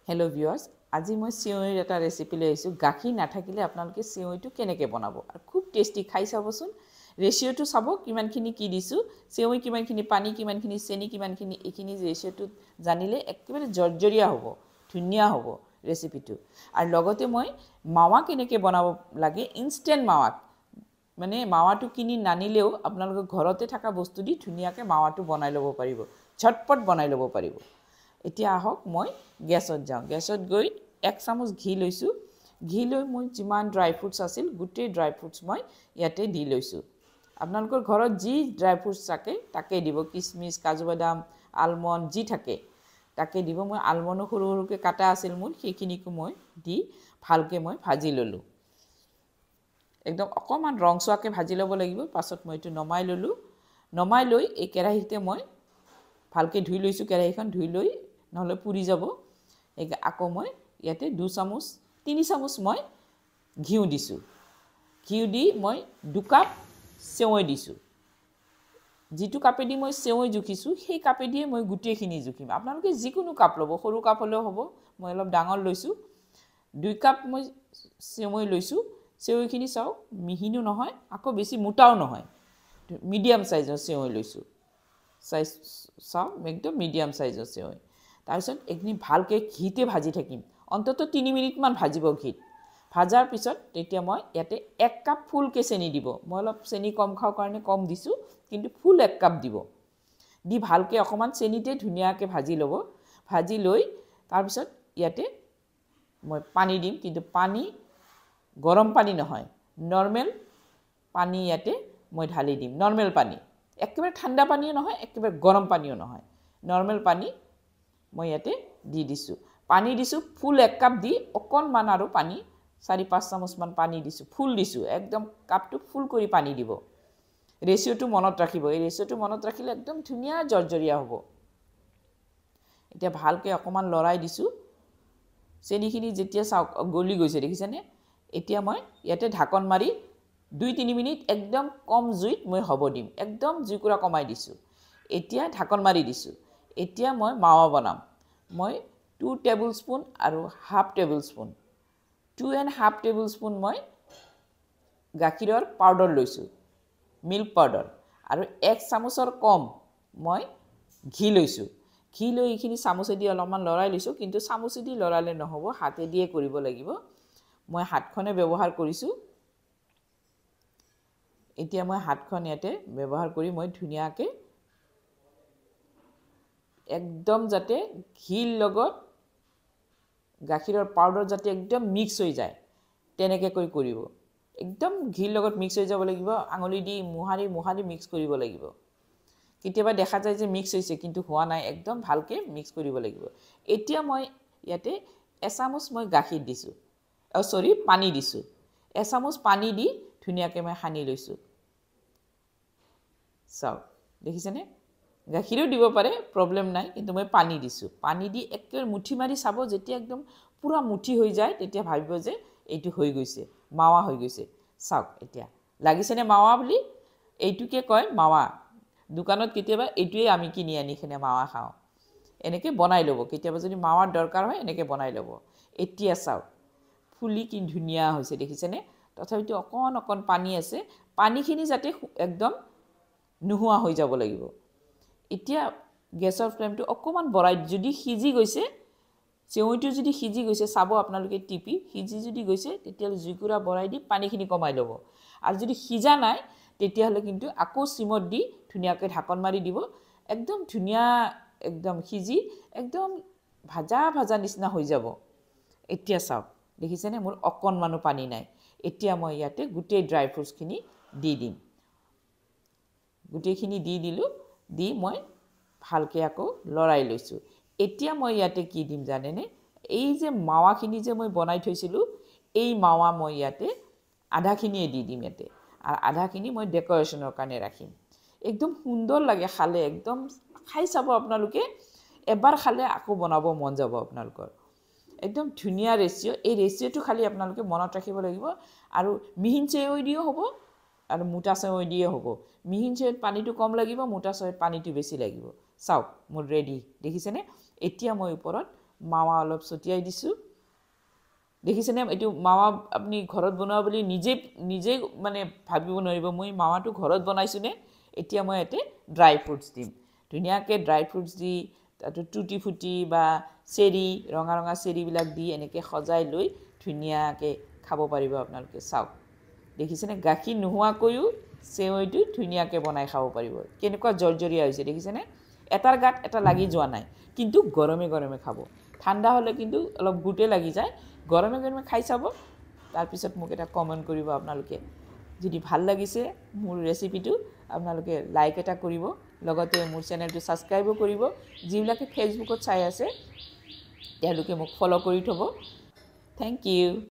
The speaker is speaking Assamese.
Hello viewers, আজি মই সিওইৰ এটা ৰেচিপি লৈ আইছো গাখীৰ নাথাকিলে আপোনালোকে সিওইটো কেনেকে বনাব আৰু খুব টেস্টি খাই চাবচোন ৰেশিওটো চাব কিমানখিনি কি দিছো সিওই কিমানখিনি পানী কিমানখিনি চেনি কিমানখিনি এখিনি ৰেশিওটো জানিলে একেবাৰে জৰ্জৰিয়া হ'ব ধুনিয়া হ'ব ৰেচিপিটো আৰু লগতে মই মাৱা কেনেকে বনাব লাগে ইনস্ট্যান্ট মাৱা মানে মাৱাটো কিনি নানিলেও আপোনালোকে ঘৰতে থকা বস্তু দি ধুনিয়াকে মাৱাটো বনাই ল'ব পাৰিব ঝটপট বনাই ল'ব পাৰিব এতিয়া আহক মই গ্যাসত যাওঁ গ্যাসত গৈ 1 চামুচ ঘি লৈছো ঘি লৈ মই যিমান ড্ৰাই ফ্ৰুটস আছিল গুটে ড্ৰাই ফ্ৰুটস মই ইয়াতে দি লৈছো আপোনালোকৰ ঘৰত যি ড্ৰাই ফ্ৰুটস থাকে তাকে দিব কিশমিশ কাজু বাদাম আলমন্ড যি থাকে তাকে দিব মই আলমন্ড সৰু সৰুকে কাটা আছিল মোৰ সেইখিনিকো মই দি ভালকে মই ভাজি ললো একদম অকমান ৰংচোৱাকে ভাজি ল'ব লাগিব পাছত মই এটো নমাই ললো নমাই লৈ এই কেৰাহীতে মই ভালকে ধুই লৈছো কেৰাহীখন ধুই লৈ নহলে পুৰি যাব এক আকো মই ইয়াতে 2 চামুচ 3 চামুচ মই ঘিউ দিছো ঘিউ দি মই 2 কাপ সেৱৈ দিছো যেটো কাপে দি মই সেৱৈ জুখিছো সেই কাপে দি মই গুটেখিনি জুখিম আপোনালোকে যিকোনো কাপ লব সৰু কাপ হলেও হ'ব মই অলপ ডাঙৰ লৈছো 2 কাপ মই সেৱৈ লৈছো সেৱৈখিনি চাও মিহিনো নহয় আকো বেছি মোটাও নহয় মিডিয়াম সাইজৰ সেৱৈ লৈছো সাইজ চাও একদম মিডিয়াম সাইজৰ সেৱৈ তাৰপিছত একনি ভালকে ঘিতে ভাজি থাকিম অন্তত 3 মিনিট মান ভাজিব ঘিত ভাজাৰ পিছত তেতিয়া মই ইয়াতে 1 কাপ ফুলকে চেনি দিব মই অলপ চেনি কম খাও কাৰণে কম দিছো কিন্তু ফুল 1 কাপ দিব দি ভালকে অকমান চেনিতে ধুনিয়াকে ভাজি লব ভাজি লৈ তাৰপিছত ইয়াতে মই পানী দিম কিন্তু পানী গৰম পানী নহয় নৰমাল পানী ইয়াতে মই ঢালি দিম নৰমাল পানী একেবাৰে ঠাণ্ডা পানীও নহয় একেবাৰে গৰম পানীও নহয় নরমাল পানী মই ইয়াতে দি দিছো পানী দিছো ফুল 1 কাপ দি অকনমান আৰু পানী 4-5 চামুচ মান পানী দিছো ফুল দিছো একদম কাপটো ফুল কৰি পানী দিব ৰেশিওটো মনত ৰাখিব এই ৰেশিওটো মনত ৰাখিলে একদম ধুনিয়া জৰ্জৰিয়া হ'ব এতিয়া ভালকে অকমান লৰাই দিছো চেনিখিনি যেতিয়া গলি গৈছে দেখিছেনে এতিয়া মই ইয়াতে ঢাকন মাৰি 2-3 মিনিট একদম কম জুইত মই হ'ব দিম একদম জুইকুৰা কমাই দিছো এতিয়া ঢাকন মাৰি দিছো এতিয়া মই মাৱা বনাম মই 2 টেবুলস্পুন আৰু হাফ টেবুলস্পুন 2.5 টেবুলস্পুন মই গাখীৰৰ পাউডাৰ লৈছো মিল্ক পাউডাৰ আৰু 1 চামুচৰ কম মই ঘি লৈছো ঘি লৈ ইখিনি চামুচে দি অলপমান লৰাই লৈছো কিন্তু চামুচে দি লৰালে নহব হাতে দিয়ে কৰিব লাগিব মই হাতখনে ব্যৱহাৰ কৰিছো এতিয়া মই হাতখন ইয়াতে ব্যৱহাৰ কৰি মই ধুনিয়াকে একদম যাতে ঘিৰ লগত গাখীৰৰ পাউডাৰ যাতে একদম মিক্স হৈ যায় তেনেকে কৰিব একদম ঘিৰ লগত মিক্স হৈ যাব লাগিব আঙুলি দি মুহাৰি মিক্স কৰিব লাগিব কেতিয়াবা দেখা যায় যে মিক্স হৈছে কিন্তু হোৱা নাই একদম ভালকে মিক্স কৰিব লাগিব এতিয়া মই ইয়াতে এচামুচ মই গাখীৰ দিছো পানী দিছো এচামুচ পানী দি ধুনিয়াকে মই হানি লৈছো চাও দেখিছেনে গাখীৰো দিব পাৰে প্ৰবলেম নাই কিন্তু মই পানী দিছো পানী দি একেবাৰে মুঠি মাৰি চাব যেতিয়া একদম পুৰা মুঠি হৈ যায় তেতিয়া ভাবিব যে এইটো হৈ গৈছে মাৱা হৈ গৈছে চাওক এতিয়া লাগিছেনে মাৱা বুলি এইটোকে কয় মাৱা দোকানত কেতিয়াবা এইটোৱে আমি কিনি আনি খেনে মাৱা খাও এনেকে বনাই লব কেতিয়াবা যদি মাৱাৰ দৰকাৰ হয় এনেকে বনাই লব এতিয়া চাওক ফুলি কি ধুনিয়া হৈছে দেখিছেনে তথাপিতো অকন পানী আছে পানীখিনি যাতে একদম নুহুৱা হৈ যাব লাগিব এতিয়া গ্যাসৰ ফ্লেমটো অকমান বঢ়াই যদি সিজি গৈছে সেৱৈটো যদি সিজি গৈছে চাব আপোনালোকে টিপি সিজি যদি গৈছে তেতিয়া জুইকুৰা বঢ়াই দি পানীখিনি কমাই ল'ব আৰু যদি সিজা নাই তেতিয়া হলে কিন্তু আকৌ সিমত দি ধুনিয়াকে ঢাকন মাৰি দিব একদম ধুনিয়া একদম সিজি একদম ভাজা নিচিনা হৈ যাব এতিয়া চাওক দেখিছেনে মোৰ অকনমানো পানী নাই এতিয়া মই ইয়াতে গুটে ড্ৰাই ফ্ৰুটস খিনি দি দিম গুটেখিনি দি দিলো দি মই ভালকে আকৌ লৰাই লৈছো এতিয়া মই ইয়াতে কি দিম জানেনে এই যে মাৱাখিনি যে মই বনাই থৈছিলো এই মাৱা মই ইয়াতে আধাখিনি দি দিম ইয়াতে আৰু আধাখিনি মই ডেকোৰেশনৰ কাৰণে ৰাখিম একদম সুন্দৰ লাগে খালে একদম খাই চাব আপোনালোকে এবাৰ খালে আকৌ বনাব মন যাব আপোনালোকৰ একদম ধুনিয়া ৰেশিও এই ৰেশিওটো খালি আপোনালোকে মনত ৰাখিব লাগিব আৰু মিহিন চেৱৈ দিও হ'ব আৰু মোটা চেৱৈ দিয়ে হ'ব মিহিন চেৱৈত পানীটো কম লাগিব মোটা চেৱৈত পানীটো বেছি লাগিব চাওক মোৰ ৰেডি দেখিছেনে এতিয়া মই ওপৰত মাৱা অলপ ছটিয়াই দিছোঁ দেখিছেনে এইটো মাৱা আপুনি ঘৰত বনোৱা বুলি নিজে মানে ভাবিব নোৱাৰিব মই মাৱাটো ঘৰত বনাইছো নে এতিয়া মই এতে ড্ৰাই ফ্ৰুটছ দিম ধুনিয়াকে ড্ৰাই ফ্ৰুটছ দি তাতো টুটি ফুটি বা চেৰি ৰঙা ৰঙা চেৰিবিলাক দি এনেকে সজাই লৈ ধুনিয়াকে খাব পাৰিব আপোনালোকে চাওক দেখিছেনে গাখীৰ নোহোৱাকৈও চেৱৈটো ধুনিয়াকে বনাই খাব পাৰিব কেনেকুৱা জৰ্জৰীয়া হৈছে দেখিছেনে এটাৰ গাত এটা লাগি যোৱা নাই কিন্তু গৰমে গৰমে খাব ঠাণ্ডা হলে কিন্তু অলপ গুটে লাগি যায় গৰমে গৰমে খাই চাব তাৰ পিছত মোক এটা কমেন্ট কৰিব আপোনালোকে যদি ভাল লাগিছে মোৰ ৰেচিপিটো আপোনালোকে লাইক এটা কৰিব লগতে মোৰ চেনেলটো সাবস্ক্ৰাইবও কৰিব যিবিলাকে ফেসবুকত চাই আছে তেওঁলোকে মোক ফলো কৰি থব থ্যাংক ইউ